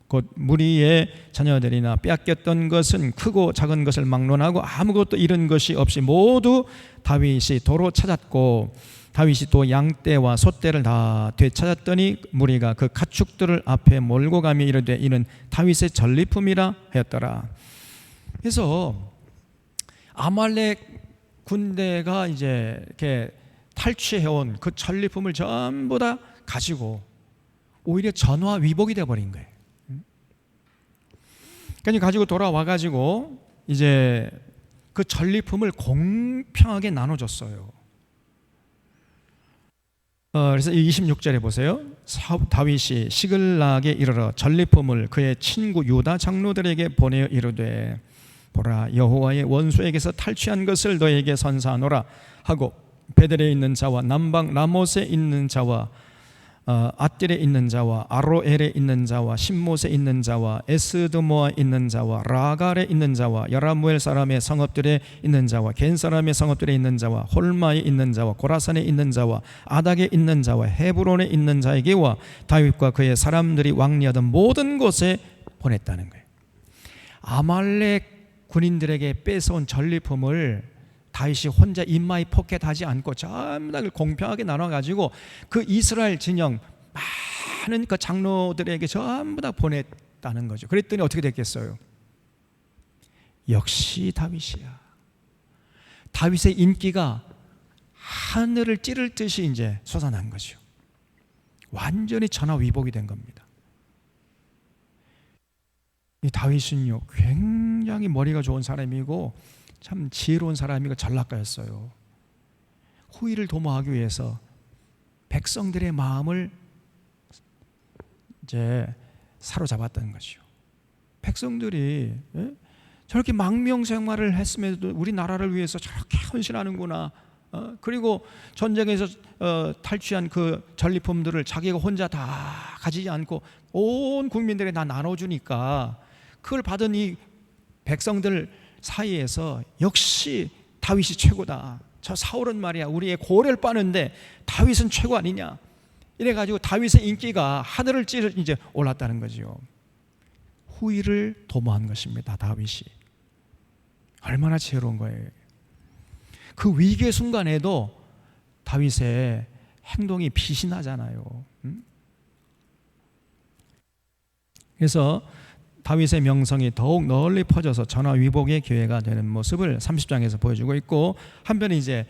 곧 무리의 자녀들이나 빼앗겼던 것은 크고 작은 것을 막론하고 아무것도 잃은 것이 없이 모두 다윗이 도로 찾았고 다윗이 또 양떼와 소떼를 다 되찾았더니 무리가 그 가축들을 앞에 몰고 가며 이르되 이는 다윗의 전리품이라 하였더라. 그래서 아말렉 군대가 이제 이렇게 탈취해온 그 전리품을 전부 다 가지고 오히려 전화위복이 되어버린 거예요. 그러니까 가지고 돌아와가지고 이제 그 전리품을 공평하게 나눠줬어요. 그래서 26절에 보세요. 다윗이 시글락에 이르러 전리품을 그의 친구 유다 장로들에게 보내어 이르되 보라 여호와의 원수에게서 탈취한 것을 너에게 선사하노라 하고 베델에 있는 자와 남방 라못에 있는 자와 아딜에 있는 자와 아로엘에 있는 자와 신못에 있는 자와 에스드모에 있는 자와 라갈에 있는 자와 여라무엘 사람의 성읍들에 있는 자와 겐 사람의 성읍들에 있는 자와 홀마에 있는 자와 고라산에 있는 자와 아닥에 있는 자와 헤브론에 있는 자에게와 다윗과 그의 사람들이 왕래하던 모든 곳에 보냈다는 거예요. 아말렉 군인들에게 뺏어온 전리품을 다윗이 혼자 인마이 포켓하지 않고 전부 다 공평하게 나눠가지고 그 이스라엘 진영 많은 그 장로들에게 전부 다 보냈다는 거죠. 그랬더니 어떻게 됐겠어요? 역시 다윗이야. 다윗의 인기가 하늘을 찌를 듯이 이제 솟아난 거죠. 완전히 전화위복이 된 겁니다. 이 다윗은요, 굉장히 머리가 좋은 사람이고 참 지혜로운 사람이고 전략가였어요. 후일을 도모하기 위해서 백성들의 마음을 이제 사로잡았다는 거죠. 백성들이 저렇게 망명 생활을 했음에도 우리나라를 위해서 저렇게 헌신하는구나. 그리고 전쟁에서 탈취한 그 전리품들을 자기가 혼자 다 가지지 않고 온 국민들에 다 나눠주니까 그걸 받은 이 백성들 사이에서 역시 다윗이 최고다. 저 사울은 말이야 우리의 고래를 빠는데 다윗은 최고 아니냐. 이래가지고 다윗의 인기가 하늘을 찌르 이제 올랐다는 거죠. 후일을 도모한 것입니다. 다윗이 얼마나 지혜로운 거예요. 그 위기의 순간에도 다윗의 행동이 빛이 나잖아요. 그래서 다윗의 명성이 더욱 널리 퍼져서 전화위복의 기회가 되는 모습을 30장에서 보여주고 있고, 한편 이제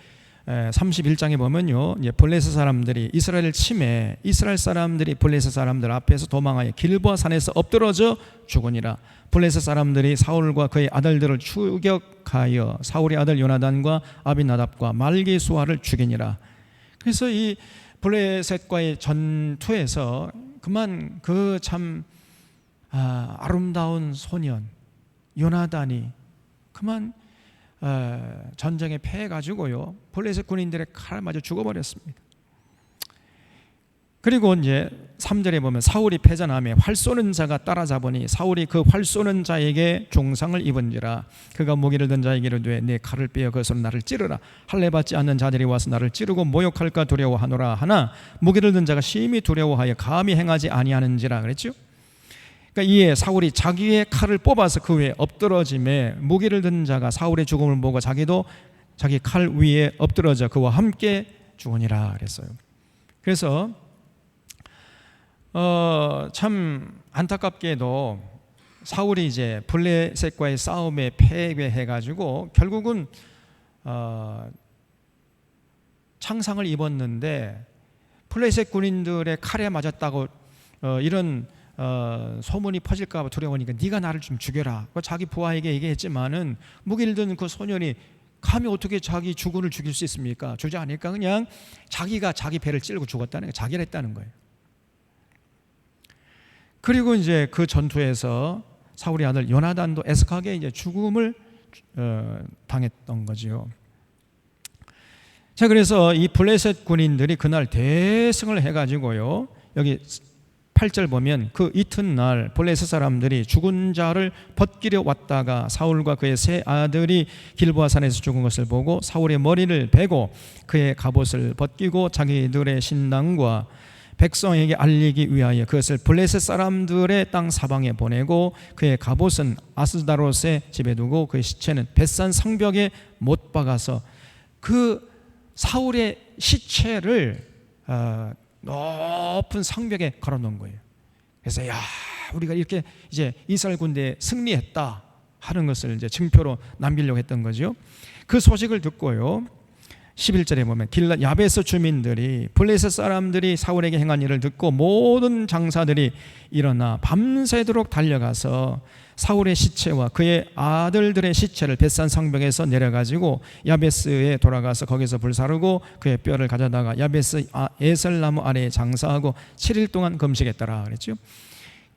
31장에 보면요, 이제 블레셋 사람들이 이스라엘을 침해, 이스라엘 사람들이 블레셋 사람들 앞에서 도망하여 길보아 산에서 엎드러져 죽으니라. 블레셋 사람들이 사울과 그의 아들들을 추격하여 사울의 아들 요나단과 아비나답과 말기수아를 죽이니라. 그래서 이 블레셋과의 전투에서 그만 그 참 아름다운 소년 요나단이 그만 전쟁에 패해가지고요 블레셋 군인들의 칼을 맞아 죽어버렸습니다. 그리고 이제 3절에 보면 사울이 패전하며 활 쏘는 자가 따라잡으니 사울이 그 활 쏘는 자에게 중상을 입은지라. 그가 무기를 든 자에게 이르되 내 칼을 빼어 그것으로 나를 찌르라. 할례 받지 않는 자들이 와서 나를 찌르고 모욕할까 두려워하노라 하나 무기를 든 자가 심히 두려워하여 감히 행하지 아니하는지라 그랬죠. 그러니까 이에 사울이 자기의 칼을 뽑아서 그 위에 엎드러짐에 무기를 든 자가 사울의 죽음을 보고 자기도 자기 칼 위에 엎드러져 그와 함께 죽으니라 그랬어요. 그래서 참 안타깝게도 사울이 이제 블레셋과의 싸움에 패배해가지고 결국은 창상을 입었는데 블레셋 군인들의 칼에 맞았다고 이런 소문이 퍼질까 봐 두려우니까 네가 나를 좀 죽여라. 자기 부하에게 얘기했지만은 무기를 든 그 소년이 감히 어떻게 자기 주군을 죽일 수 있습니까? 주지 않을까. 그냥 자기가 자기 배를 찌르고 죽었다는 거예요. 자기를 했다는 거예요. 그리고 이제 그 전투에서 사울의 아들 요나단도 애석하게 이제 죽음을 당했던 거지요. 자, 그래서 이 블레셋 군인들이 그날 대승을 해가지고요. 여기 8절 보면 그 이튿날 블레셋 사람들이 죽은 자를 벗기려 왔다가 사울과 그의 세 아들이 길보아 산에서 죽은 것을 보고 사울의 머리를 베고 그의 갑옷을 벗기고 자기들의 신당과 백성에게 알리기 위하여 그것을 블레셋 사람들의 땅 사방에 보내고 그의 갑옷은 아스다롯의 집에 두고 그의 시체는 벳산 성벽에 못 박아서 그 사울의 시체를 높은 성벽에 걸어놓은 거예요. 그래서 야, 우리가 이렇게 이제 이스라엘 군대에 승리했다 하는 것을 이제 증표로 남기려고 했던 거죠. 그 소식을 듣고요 11절에 보면 길랏 야베스 주민들이 블레셋 사람들이 사울에게 행한 일을 듣고 모든 장사들이 일어나 밤새도록 달려가서 사울의 시체와 그의 아들들의 시체를 벳산 성벽에서 내려가지고 야베스에 돌아가서 거기서 불사르고 그의 뼈를 가져다가 야베스 에설나무 아래에 장사하고 7일 동안 금식했더라 그랬죠.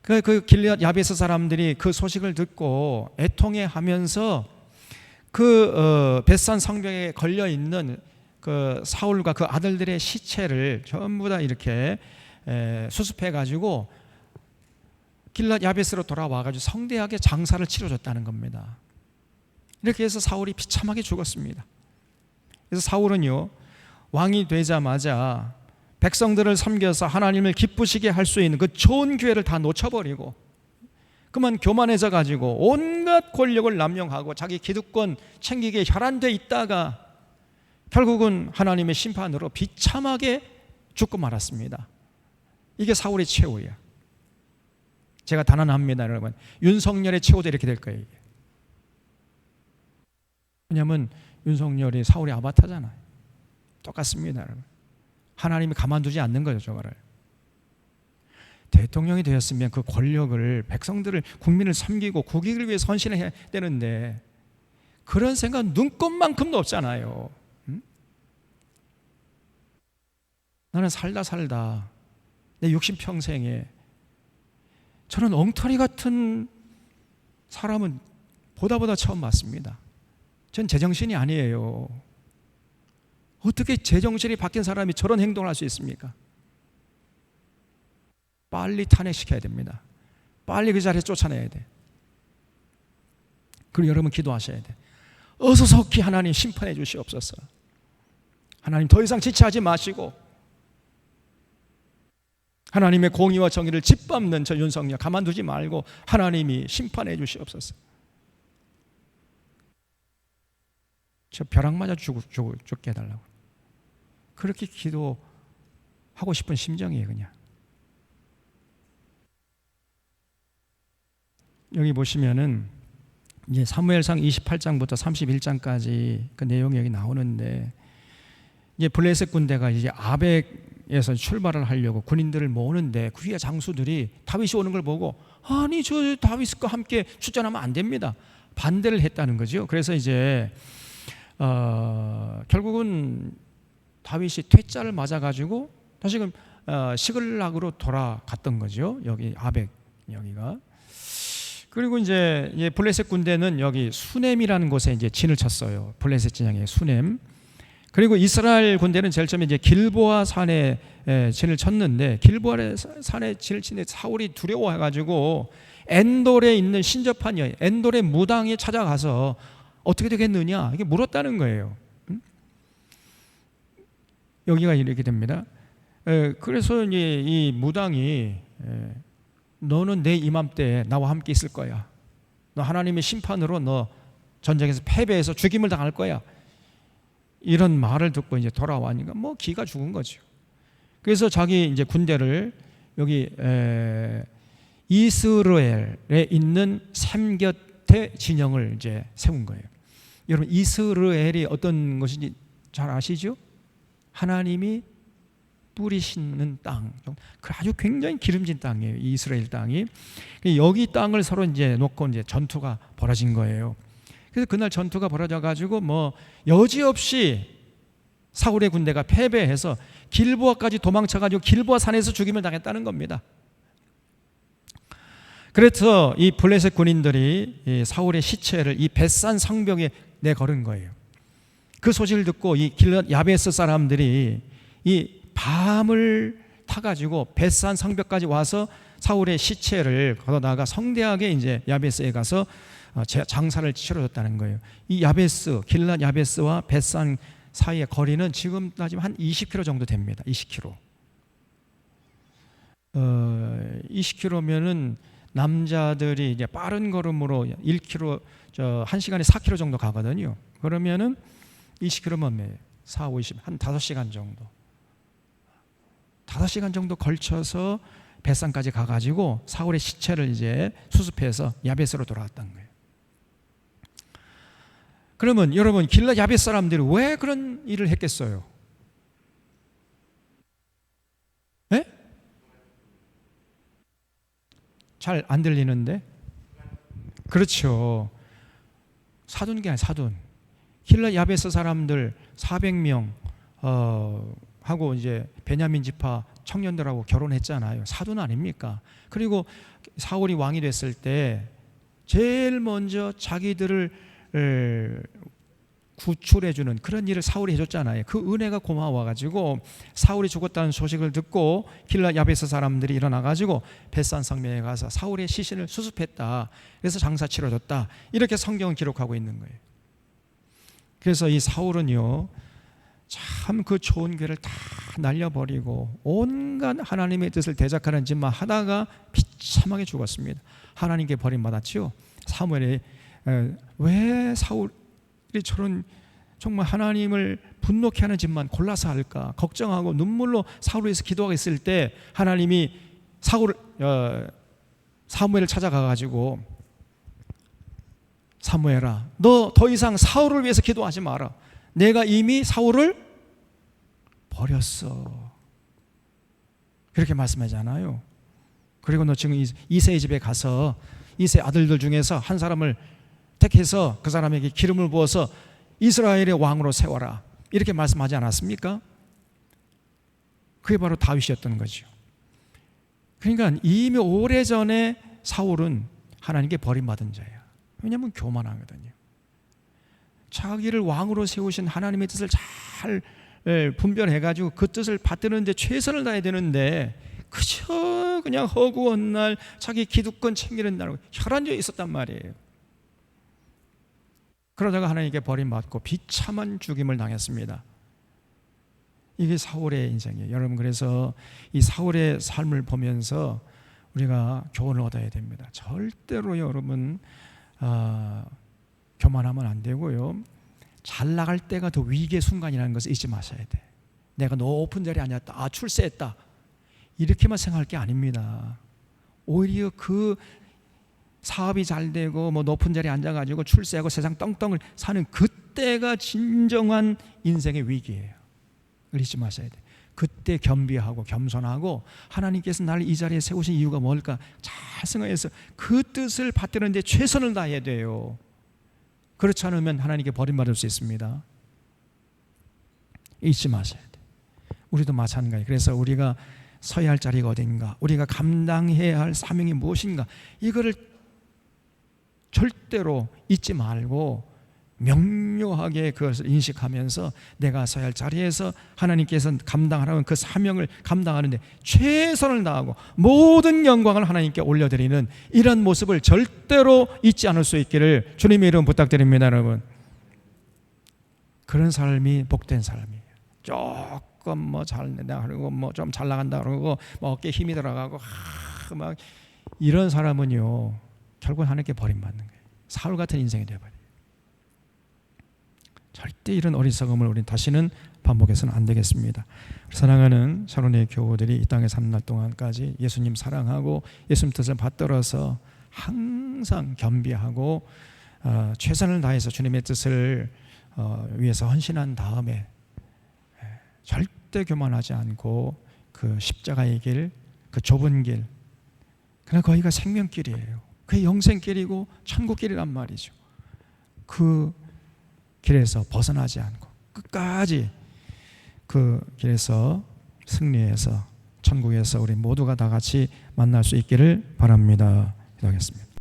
그 길랏 야베스 사람들이 그 소식을 듣고 애통해하면서 그 벳산 성벽에 걸려 있는 그 사울과 그 아들들의 시체를 전부 다 이렇게 수습해 가지고 길랏 야베스로 돌아와 가지고 성대하게 장사를 치러줬다는 겁니다. 이렇게 해서 사울이 비참하게 죽었습니다. 그래서 사울은요 왕이 되자마자 백성들을 섬겨서 하나님을 기쁘시게 할 수 있는 그 좋은 기회를 다 놓쳐버리고 그만 교만해져 가지고 온갖 권력을 남용하고 자기 기득권 챙기기에 혈안돼 있다가 결국은 하나님의 심판으로 비참하게 죽고 말았습니다. 이게 사울의 최후야. 제가 단언합니다, 여러분. 윤석열의 최후도 이렇게 될 거예요. 왜냐하면 윤석열이 사울의 아바타잖아요. 똑같습니다. 하나님이 가만두지 않는 거죠, 저거를. 대통령이 되었으면 그 권력을, 백성들을, 국민을 섬기고 국익을 위해 헌신해야 되는데 그런 생각 눈꼽만큼도 없잖아요. 나는 살다 내 60평생에 저는 엉터리 같은 사람은 보다 처음 봤습니다. 전 제정신이 아니에요. 어떻게 제정신이 바뀐 사람이 저런 행동을 할 수 있습니까? 빨리 탄핵시켜야 됩니다. 빨리 그 자리에 쫓아내야 돼. 그리고 여러분 기도하셔야 돼. 어서 속히 하나님 심판해 주시옵소서. 하나님 더 이상 지체하지 마시고 하나님의 공의와 정의를 짓밟는 저 윤석열 가만두지 말고 하나님이 심판해 주시옵소서. 저 벼락 맞아 죽게 해달라고. 그렇게 기도하고 싶은 심정이에요. 그냥 여기 보시면은 이제 사무엘상 28장부터 31장까지 그 내용이 여기 나오는데, 이제 블레셋 군대가 이제 아벡에서 출발을 하려고 군인들을 모으는데 그 위에 장수들이 다윗이 오는 걸 보고 아니 저 다윗과 함께 출전하면 안 됩니다. 반대를 했다는 거죠. 그래서 이제 결국은 다윗이 퇴짜를 맞아가지고 다시금 시글락으로 돌아갔던 거죠. 여기 아벡 여기가. 그리고 이제 블레셋 군대는 여기 수넴이라는 곳에 이제 진을 쳤어요. 블레셋 진영의 수넴. 그리고 이스라엘 군대는 제일 처음에 이제 길보아 산에 진을 쳤는데, 길보아 산에 진을 치는데 사울이 두려워해가지고 엔돌에 있는 신접한 여인, 엔돌의 무당에 찾아가서 어떻게 되겠느냐 이게 물었다는 거예요. 여기가 이렇게 됩니다. 그래서 이제 이 무당이 너는 내 이맘때에 나와 함께 있을 거야. 너 하나님의 심판으로 너 전쟁에서 패배해서 죽임을 당할 거야. 이런 말을 듣고 이제 돌아와니까 뭐 기가 죽은 거죠. 그래서 자기 이제 군대를 여기 이스라엘에 있는 샘 곁에 진영을 이제 세운 거예요. 여러분 이스라엘이 어떤 것인지 잘 아시죠? 하나님이 뿌리시는 땅, 아주 굉장히 기름진 땅이에요. 이 이스라엘 땅이. 여기 땅을 서로 이제 놓고 이제 전투가 벌어진 거예요. 그래서 그날 전투가 벌어져 가지고 뭐 여지없이 사울의 군대가 패배해서 길보아까지 도망쳐 가지고 길보아 산에서 죽임을 당했다는 겁니다. 그래서 이 블레셋 군인들이 이 사울의 시체를 이 벳산 성벽에 내걸은 거예요. 그 소식을 듣고 이 길앗 야베스 사람들이 이 밤을 타가지고 벳산 성벽까지 와서 사울의 시체를 걷어다가 성대하게 이제 야베스에 가서 장사를 치러줬다는 거예요. 이 야베스, 길앗 야베스와 벳산 사이의 거리는 지금 따지면 한 20km 정도 됩니다. 20km. 20km면은 남자들이 이제 빠른 걸음으로 1km, 1시간에 4km 정도 가거든요. 그러면은 20km면 4, 50, 한 5시간 정도. 5시간 정도 걸쳐서 벳산까지 가가지고 사울의 시체를 이제 수습해서 야벳으로 돌아왔던 거예요. 그러면 여러분 길앗 야벳 사람들이 왜 그런 일을 했겠어요? 네? 잘 안 들리는데? 그렇죠. 사둔 게 아니라 사둔. 길앗 야벳 사람들 400명 하고 이제 베냐민 지파 청년들하고 결혼했잖아요. 사돈 아닙니까? 그리고 사울이 왕이 됐을 때 제일 먼저 자기들을 구출해주는 그런 일을 사울이 해줬잖아요. 그 은혜가 고마워가지고 사울이 죽었다는 소식을 듣고 길앗 야베스 사람들이 일어나가지고 벳산 성명에 가서 사울의 시신을 수습했다. 그래서 장사 치러줬다. 이렇게 성경은 기록하고 있는 거예요. 그래서 이 사울은요, 참 그 좋은 교회를 다 날려버리고 온갖 하나님의 뜻을 대적하는 짓만 하다가 비참하게 죽었습니다. 하나님께 버림받았죠. 사무엘이 왜 사울이 저런 정말 하나님을 분노케 하는 짓만 골라서 할까 걱정하고 눈물로 사울을 위해서 기도하고 있을 때 하나님이 사무엘을 찾아가가지고 사무엘아, 너 더 이상 사울을 위해서 기도하지 마라. 내가 이미 사울을 버렸어. 그렇게 말씀하잖아요. 그리고 너 지금 이새의 집에 가서 이새 아들들 중에서 한 사람을 택해서 그 사람에게 기름을 부어서 이스라엘의 왕으로 세워라. 이렇게 말씀하지 않았습니까? 그게 바로 다윗이었던 거죠. 그러니까 이미 오래전에 사울은 하나님께 버림받은 자예요. 왜냐하면 교만하거든요. 자기를 왕으로 세우신 하나님의 뜻을 잘 분별해가지고 그 뜻을 받드는데 최선을 다해야 되는데 그저 그냥 허구한 날 자기 기득권 챙기는 날 혈안져 있었단 말이에요. 그러다가 하나님께 버림받고 비참한 죽임을 당했습니다. 이게 사울의 인생이에요. 여러분, 그래서 이 사울의 삶을 보면서 우리가 교훈을 얻어야 됩니다. 절대로 여러분 교만하면 안 되고요. 잘 나갈 때가 더 위기의 순간이라는 것을 잊지 마셔야 돼. 내가 높은 자리에 앉았다, 출세했다, 이렇게만 생각할 게 아닙니다. 오히려 그 사업이 잘 되고 높은 자리에 앉아가지고 출세하고 세상 떵떵을 사는 그때가 진정한 인생의 위기예요. 잊지 마셔야 돼. 그때 겸비하고 겸손하고 하나님께서 나를 이 자리에 세우신 이유가 뭘까 잘 생각해서 그 뜻을 받드는데 최선을 다해야 돼요. 그렇지 않으면 하나님께 버림받을 수 있습니다. 잊지 마셔야 돼. 우리도 마찬가지. 그래서 우리가 서야 할 자리가 어딘가, 우리가 감당해야 할 사명이 무엇인가, 이거를 절대로 잊지 말고 명료하게 그것을 인식하면서 내가 서야 할 자리에서 하나님께서 감당하라는 그 사명을 감당하는데 최선을 다하고 모든 영광을 하나님께 올려드리는 이런 모습을 절대로 잊지 않을 수 있기를 주님의 이름 부탁드립니다. 여러분, 그런 삶이 복된 삶이에요. 조금 잘낸다 그러고 좀 잘 나간다 그러고 어깨에 힘이 들어가고 막 이런 사람은요 결국 하나님께 버림받는 거예요. 사울 같은 인생이 되어버려요. 절대 이런 어리석음을 우리는 다시는 반복해서는 안 되겠습니다. 사랑하는 샤론의 교우들이 이 땅에 사는 날 동안까지 예수님 사랑하고 예수님 뜻을 받들어서 항상 겸비하고 최선을 다해서 주님의 뜻을 위해서 헌신한 다음에 절대 교만하지 않고 그 십자가의 길, 그 좁은 길, 그냥 거기가 생명길이에요. 그게 영생길이고 천국길이란 말이죠. 그 길에서 벗어나지 않고 끝까지 그 길에서 승리해서 천국에서 우리 모두가 다 같이 만날 수 있기를 바랍니다. 기도하겠습니다.